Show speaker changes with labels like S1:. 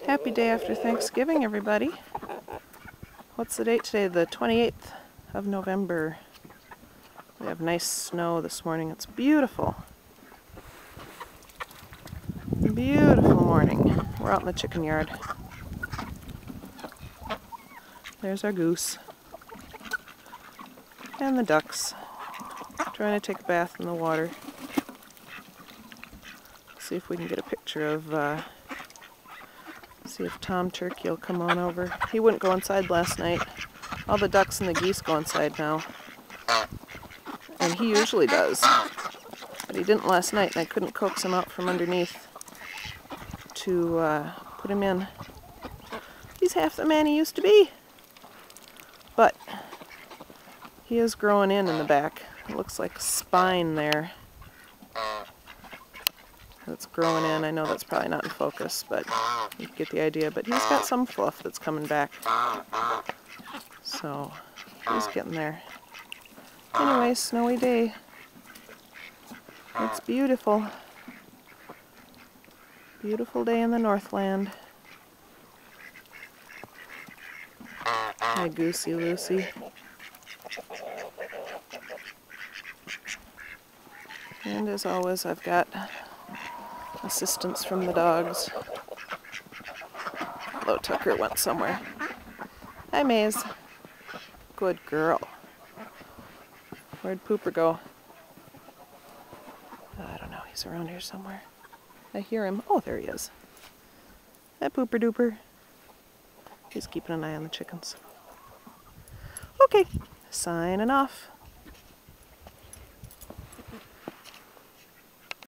S1: Happy day after Thanksgiving, everybody. What's the date today? The 28th of November. We have nice snow this morning. It's beautiful. Beautiful morning. We're out in the chicken yard. There's our goose. And the ducks. Trying to take a bath in the water. See if we can get a picture of, see if Tom Turkey will come on over. He wouldn't go inside last night. All the ducks and the geese go inside now. And he usually does. But he didn't last night, and I couldn't coax him out from underneath to put him in. He's half the man he used to be. But he is growing in the back. It looks like spine there. That's growing in. I know that's probably not in focus, but you get the idea. But he's got some fluff that's coming back. So he's getting there. Anyway, snowy day. It's beautiful. Beautiful day in the Northland. Hi, Goosey Lucy. And as always, I've got assistance from the dogs. Hello, Tucker went somewhere. Hi, Maze. Good girl. Where'd Pooper go? I don't know. He's around here somewhere. I hear him. Oh, there he is. Hi, Pooper Dooper. He's keeping an eye on the chickens. Okay, signing off.